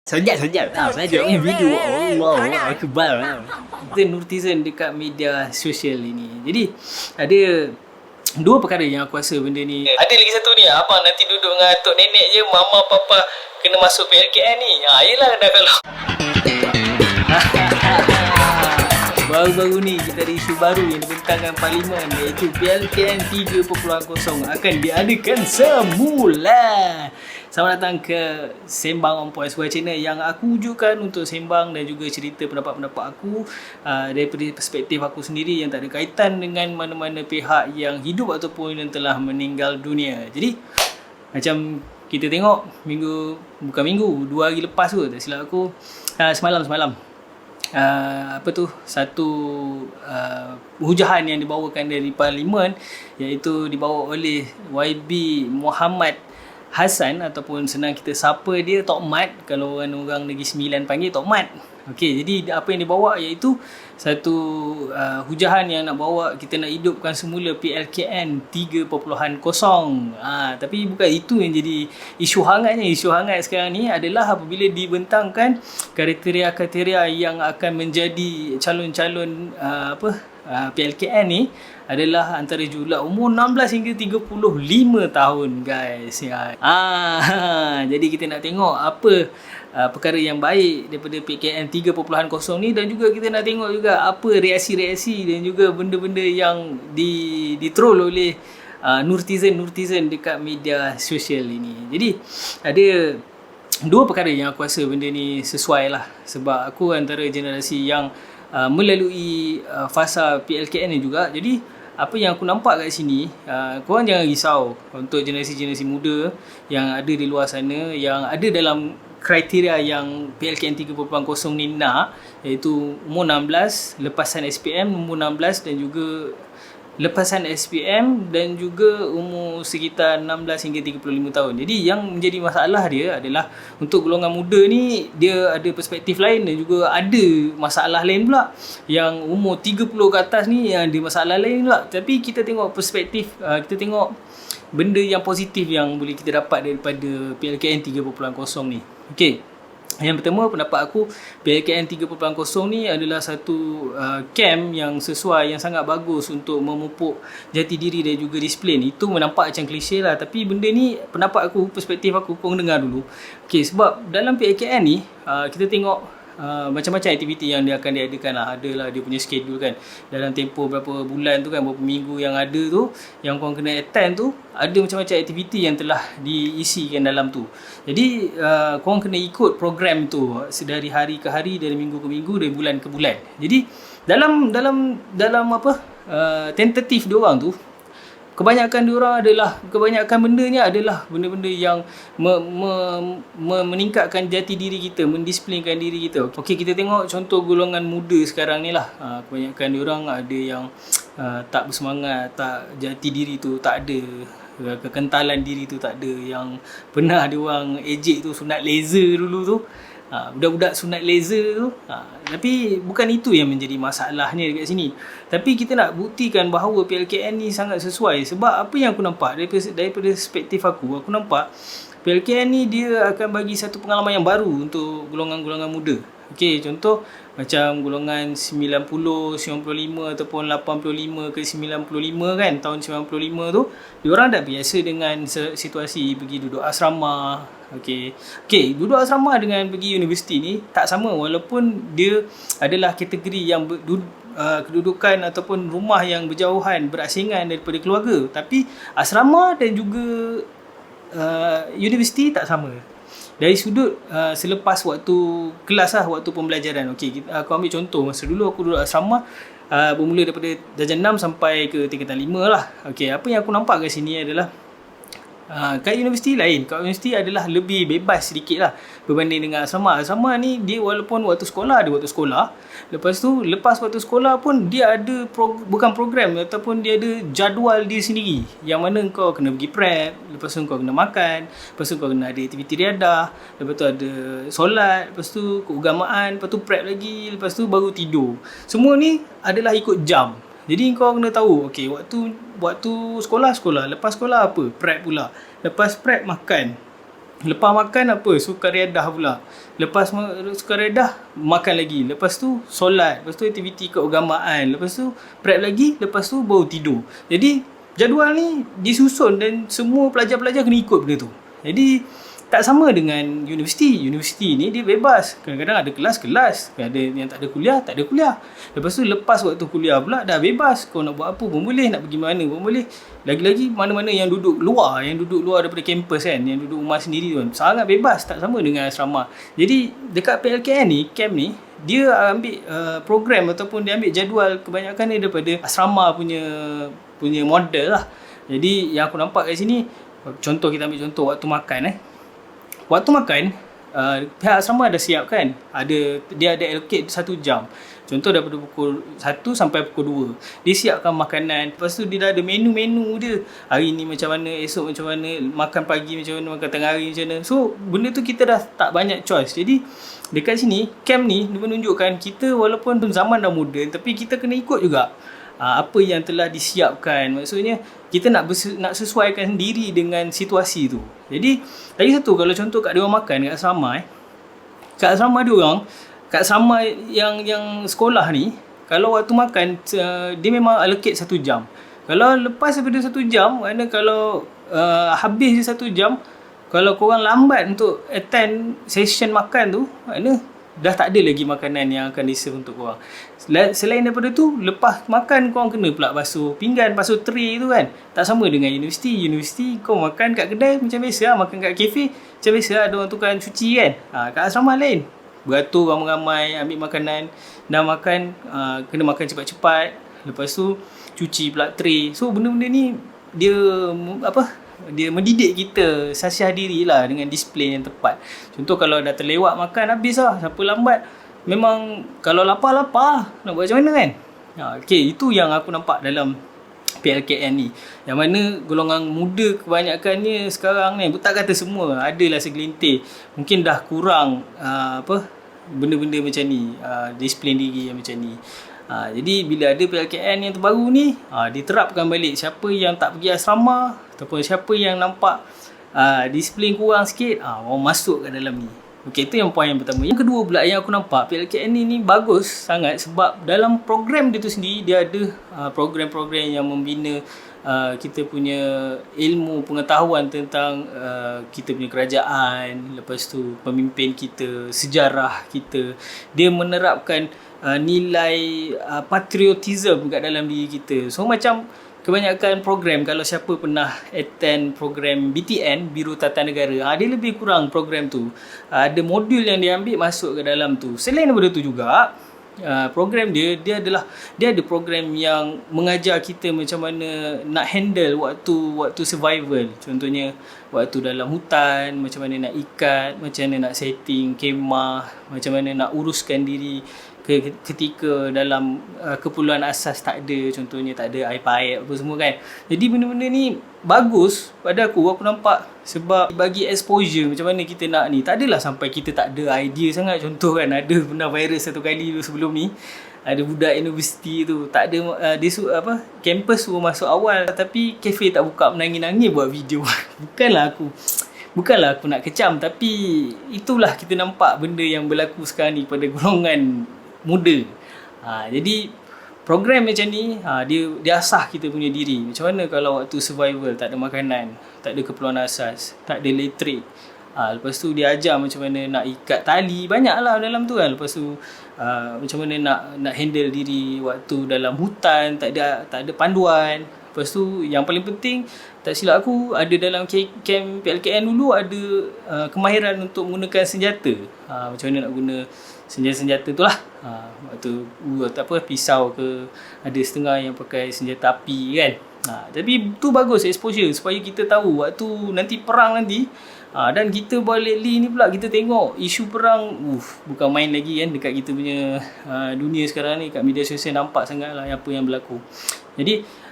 Sekejap. Saya tengok ni video. Allah Akbar. Kita netizen dekat media sosial ini. Jadi, ada dua perkara yang aku rasa benda ni. Ada lagi satu ni. Abang nanti duduk dengan tok nenek je. Mama, papa kena masuk PLKN ni. Yelah dah kalau. Baru-baru ni kita ada isu baru yang dibentangkan Parlimen, iaitu PLKN 3.0 akan diadakan semula. Selamat datang ke Sembang On Point, sebuah channel yang aku wujudkan untuk sembang dan juga cerita pendapat-pendapat aku daripada perspektif aku sendiri yang tak ada kaitan dengan mana-mana pihak yang hidup ataupun yang telah meninggal dunia. Jadi macam kita tengok dua hari lepas tu, tak silap aku, semalam satu hujahan yang dibawakan dari Parlimen, iaitu dibawa oleh YB Muhammad Hassan, ataupun senang kita sapa dia Tok Mat, kalau orang Negeri Sembilan panggil Tok Mat. Okey, jadi apa yang dibawa iaitu satu hujahan yang nak bawa kita nak hidupkan semula PLKN 3.0. Tapi bukan itu yang jadi isu hangatnya. Isu hangat sekarang ni adalah apabila dibentangkan kriteria-kriteria yang akan menjadi calon-calon PLKN ni adalah antara jumlah umur 16 hingga 35 tahun, guys. Jadi kita nak tengok apa perkara yang baik daripada PLKN 3.0 ni, dan juga kita nak tengok juga apa reaksi-reaksi dan juga benda-benda yang di-troll oleh netizen dekat media sosial ini. Jadi ada dua perkara yang aku rasa benda ni sesuai lah, sebab aku antara generasi yang melalui fasa PLKN ni juga. Jadi apa yang aku nampak kat sini, korang jangan risau untuk generasi-generasi muda yang ada di luar sana, yang ada dalam kriteria yang PLKN 3.0 ni nak, iaitu umur 16, lepasan SPM umur 16 dan juga lepasan SPM dan juga umur sekitar 16 hingga 35 tahun. Jadi yang menjadi masalah dia adalah untuk golongan muda ni, dia ada perspektif lain dan juga ada masalah lain pula. Yang umur 30 ke atas ni yang ada masalah lain pula. Tapi kita tengok perspektif, kita tengok benda yang positif yang boleh kita dapat daripada PLKN 3.0 ni. Okey. Yang pertama, pendapat aku, PLKN 3.0 ni adalah satu camp yang sesuai, yang sangat bagus untuk memupuk jati diri dan juga disiplin. Itu menampak macam klise lah, tapi benda ni pendapat aku, perspektif aku, korang dengar dulu. Okay, sebab dalam PLKN ni kita tengok macam-macam aktiviti yang dia akan diadakan lah. Adalah dia punya schedule kan, dalam tempoh berapa bulan tu kan, berapa minggu yang ada tu, yang korang kena attend tu, ada macam-macam aktiviti yang telah diisikan dalam tu. Jadi korang kena ikut program tu dari hari ke hari, dari minggu ke minggu, dari bulan ke bulan. Jadi dalam tentatif diorang tu, kebanyakan bendanya adalah benda-benda yang meningkatkan jati diri kita, mendisiplinkan diri kita. Okey, kita tengok contoh golongan muda sekarang ni lah. Kebanyakan diorang ada yang tak bersemangat, tak, jati diri tu tak ada, kekentalan diri tu tak ada. Yang pernah ada orang ejek tu sunat laser dulu tu, budak-budak sunat laser tu, tapi bukan itu yang menjadi masalahnya dekat sini. Tapi kita nak buktikan bahawa PLKN ni sangat sesuai. Sebab apa yang aku nampak daripada perspektif aku nampak PLKN ni dia akan bagi satu pengalaman yang baru untuk golongan-golongan muda. Okey, contoh macam golongan 90, 95 ataupun 85 ke 95 kan, tahun 95 tu, diorang dah biasa dengan situasi pergi duduk asrama. Okey, duduk asrama dengan pergi universiti ni tak sama, walaupun dia adalah kategori yang kedudukan ataupun rumah yang berjauhan, berasingan daripada keluarga. Tapi asrama dan juga universiti tak sama. Dari sudut selepas waktu kelas lah, waktu pembelajaran. Okey, aku ambil contoh masa dulu aku duduk asrama, bermula daripada darjah 6 sampai ke tingkatan 5 lah. Okey, apa yang aku nampak kat sini adalah kat universiti lain. Kat universiti adalah lebih bebas sedikit lah berbanding dengan asrama. Asrama ni dia walaupun waktu sekolah ada waktu sekolah, lepas waktu sekolah pun dia ada bukan program, ataupun dia ada jadual dia sendiri, yang mana kau kena pergi prep, lepas tu kau kena makan, lepas tu kau kena ada aktiviti riadah, lepas tu ada solat, lepas tu keagamaan, lepas tu prep lagi, lepas tu baru tidur. Semua ni adalah ikut jam. Jadi kau kena tahu, okey, waktu sekolah, lepas sekolah apa? Prep pula. Lepas prep makan. Lepas makan apa? Sukariedah pula. Lepas sukariedah, makan lagi. Lepas tu solat. Lepas tu aktiviti keagamaan. Lepas tu prep lagi. Lepas tu baru tidur. Jadi jadual ni disusun dan semua pelajar-pelajar kena ikut benda tu. Jadi tak sama dengan universiti. Universiti ni dia bebas. Kadang-kadang ada kelas-kelas. Ada yang tak ada kuliah, tak ada kuliah. Lepas tu lepas waktu kuliah pula dah bebas. Kau nak buat apa pun boleh, nak pergi mana pun boleh. Lagi-lagi mana-mana yang duduk luar daripada kampus kan, yang duduk rumah sendiri tu kan, sangat bebas, tak sama dengan asrama. Jadi dekat PLKN ni, camp ni, dia ambil program ataupun dia ambil jadual kebanyakan ni daripada asrama punya model lah. Jadi yang aku nampak kat sini, contoh kita ambil contoh waktu makan Waktu makan, pihak asrama dah siap kan. Dia ada allocate 1 jam. Contoh daripada pukul 1 sampai pukul 2. Dia siapkan makanan. Lepas tu dia dah ada menu-menu dia. Hari ni macam mana, esok macam mana, makan pagi macam mana, makan tengah hari macam mana. So, benda tu kita dah tak banyak choice. Jadi, dekat sini, camp ni menunjukkan kita walaupun zaman dah moden, tapi kita kena ikut juga apa yang telah disiapkan. Maksudnya kita nak sesuaikan diri dengan situasi tu. Jadi lagi satu, kalau contoh kat dia orang makan kat asrama kat asrama dia orang, kat asrama yang sekolah ni, kalau waktu makan dia memang allocate 1 jam. Kalau lepas daripada 1 jam, maknanya kalau habis dia 1 jam, kalau korang lambat untuk attend session makan tu, maknanya dah tak ada lagi makanan yang akan di-serve untuk korang. Selain daripada tu, lepas makan korang kena pula basuh pinggan, basuh tray tu kan. Tak sama dengan universiti. Universiti kau makan kat kedai macam biasa lah, makan kat kafe macam biasa lah, ada orang tukang cuci kan. Kat asrama lain, beratur ramai-ramai ambil makanan. Dah makan, kena makan cepat-cepat. Lepas tu cuci pula tray. So benda-benda ni dia mendidik kita sasiah diri lah dengan disiplin yang tepat. Contoh kalau dah terlewat makan, habis lah. Siapa lambat, memang kalau lapar-lapar nak buat macam mana kan. Okay, itu yang aku nampak dalam PLKN ni. Yang mana golongan muda kebanyakannya sekarang ni, tak kata semua, adalah segelintir mungkin dah kurang benda-benda macam ni, disiplin diri yang macam ni. Jadi bila ada PLKN yang terbaru ni, diterapkan balik. Siapa yang tak pergi asrama ataupun siapa yang nampak disiplin kurang sikit, orang masuk kat dalam ni. Okey, itu yang poin yang pertama. Yang kedua pula yang aku nampak, PLKN ni bagus sangat sebab dalam program dia tu sendiri, dia ada program-program yang membina kita punya ilmu pengetahuan tentang kita punya kerajaan, lepas tu pemimpin kita, sejarah kita. Dia menerapkan nilai patriotism kat dalam diri kita. So macam kebanyakan program, kalau siapa pernah attend program BTN, Biro Tata Negara, dia lebih kurang program tu. Ada modul yang dia ambil masuk ke dalam tu. Selain daripada tu juga, program dia ada program yang mengajar kita macam mana nak handle waktu survival. Contohnya waktu dalam hutan, macam mana nak ikat, macam mana nak setting kemah, macam mana nak uruskan diri ketika dalam keperluan asas tak ada, contohnya tak ada air paip apa semua kan. Jadi benda-benda ni bagus pada aku nampak, sebab bagi exposure macam mana kita nak ni. Tak adalah sampai kita tak ada idea sangat. Contoh kan, ada pernah virus satu kali sebelum ni, ada budak universiti tu tak ada kampus suruh masuk awal, tapi kafe tak buka, menangis-nangis buat video. Bukanlah aku nak kecam, tapi itulah kita nampak benda yang berlaku sekarang ni pada golongan muda. Jadi program macam ni, dia asah kita punya diri. Macam mana kalau waktu survival tak ada makanan, tak ada keperluan asas, tak ada elektrik. Lepas tu dia ajar macam mana nak ikat tali, banyak lah dalam tu kan. Lepas tu macam mana nak handle diri waktu dalam hutan, tak ada panduan. Lepas tu yang paling penting, tak silap aku, ada dalam camp PLKN dulu ada kemahiran untuk menggunakan senjata. Macam mana nak guna senjata-senjata tu lah. Waktu pisau ke, ada setengah yang pakai senjata api kan. Tapi tu bagus exposure supaya kita tahu waktu nanti perang nanti. Dan kita lately ni pula kita tengok isu perang, bukan main lagi kan dekat kita punya dunia sekarang ni. Kat media sosial nampak sangat lah apa yang berlaku. Jadi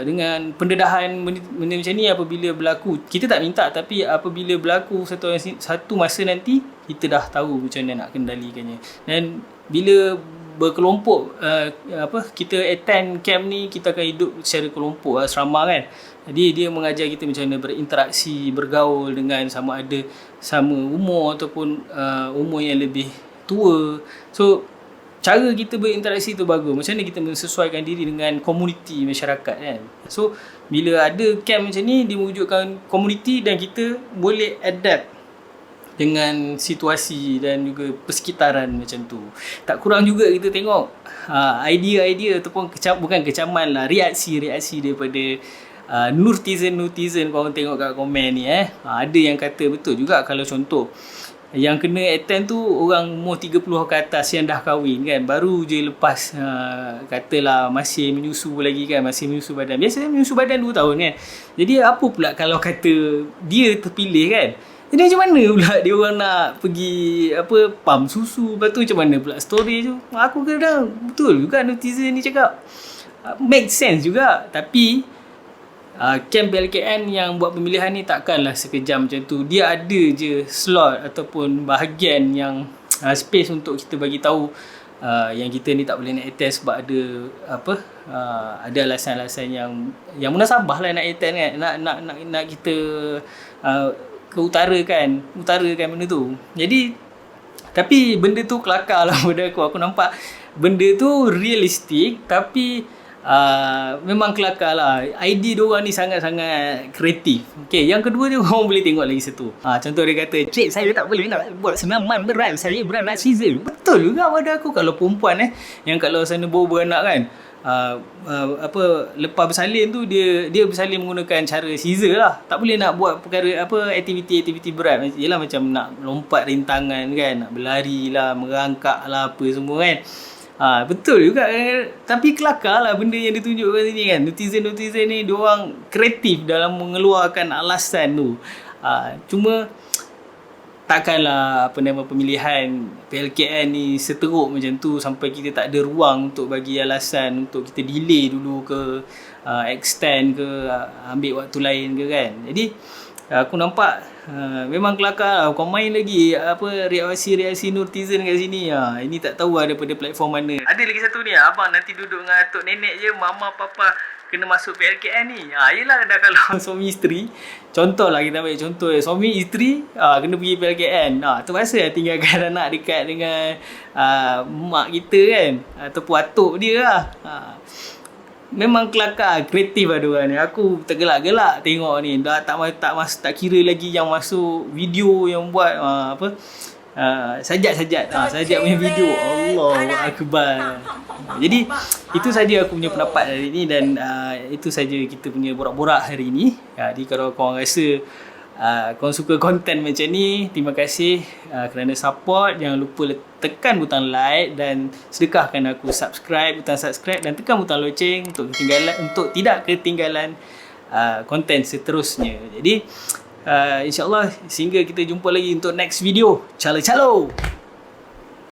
dengan pendedahan benda macam ni apabila berlaku, kita tak minta, tapi apabila berlaku satu masa nanti, kita dah tahu macam mana nak kendalikannya. Dan bila berkelompok, kita attend camp ni, kita akan hidup secara kelompok, asrama kan. Jadi dia mengajar kita macam mana berinteraksi, bergaul dengan sama ada sama umur ataupun umur yang lebih tua. So cara kita berinteraksi tu bagus. Macam mana kita mensesuaikan diri dengan komuniti masyarakat kan. So bila ada camp macam ni, dia mewujudkan komuniti dan kita boleh adapt dengan situasi dan juga persekitaran macam tu. Tak kurang juga kita tengok idea-idea ataupun bukan kecaman lah, reaksi-reaksi daripada nurtizen korang tengok kat komen ni ada yang kata betul juga kalau contoh yang kena attend tu orang umur 30 ke atas yang dah kahwin kan, baru je lepas katalah masih menyusu lagi kan, masih menyusu badan. Biasanya menyusu badan 2 tahun kan. Jadi apa pula kalau kata dia terpilih kan, jadi macam mana pula dia orang nak pergi pump susu, lepas tu macam mana pula storage tu. Aku kadang betul juga netizen ni cakap make sense juga. Tapi camp PLKN yang buat pemilihan ni takkanlah sekejam macam tu. Dia ada je slot ataupun bahagian yang space untuk kita bagi tahu yang kita ni tak boleh nak attend sebab ada ada alasan-alasan yang munasabah lah nak attend kan, nak kita utarakan benda tu. Jadi tapi benda tu kelakar lah pada aku nampak benda tu realistik tapi memang kelakar lah. Idea diorang ni sangat-sangat kreatif. Okay, yang kedua dia orang boleh tengok lagi satu. Contoh dia kata, "Cik, saya tak boleh nak buat senaman berat, saya beranak Caesar." Betul juga pada aku. Kalau perempuan yang kalau sana baru beranak kan, lepas bersalin tu dia bersalin menggunakan cara Caesar lah. Tak boleh nak buat perkara aktiviti berat. Yelah macam nak lompat rintangan kan, nak berlari lah, merangkak lah apa semua kan. Betul juga kan? Tapi kelakar lah benda yang ditunjukkan sini kan. Netizen ni diorang kreatif dalam mengeluarkan alasan tu. Cuma takkanlah pemilihan PLKN ni seteruk macam tu sampai kita tak ada ruang untuk bagi alasan untuk kita delay dulu ke extend ke ambil waktu lain ke kan. Jadi aku nampak memang kelakar lah. Kau main lagi reaksi netizen kat sini. Ini tak tahu daripada platform mana. Ada lagi satu ni, abang nanti duduk dengan atuk nenek je, mama papa kena masuk PLKN ni. Yelah dah kalau suami isteri, contohlah kita ambil contoh suami isteri kena pergi PLKN. Terpaksa tinggalkan anak dekat dengan mak kita kan, ataupun atuk dia lah. Memang kelakar, kreatif lah diorang ni. Aku tergelak-gelak tengok ni. Dah tak kira lagi yang masuk video yang buat sajak punya video. Allahu Akbar. Jadi itu saja aku punya pendapat hari ni dan itu saja kita punya borak-borak hari ni. Jadi kalau korang rasa korang suka konten macam ni, terima kasih kerana support. Jangan lupa tekan butang like dan sedekahkan aku butang subscribe dan tekan butang loceng untuk tidak ketinggalan konten seterusnya. Jadi InsyaAllah sehingga kita jumpa lagi untuk next video. Calo-calo!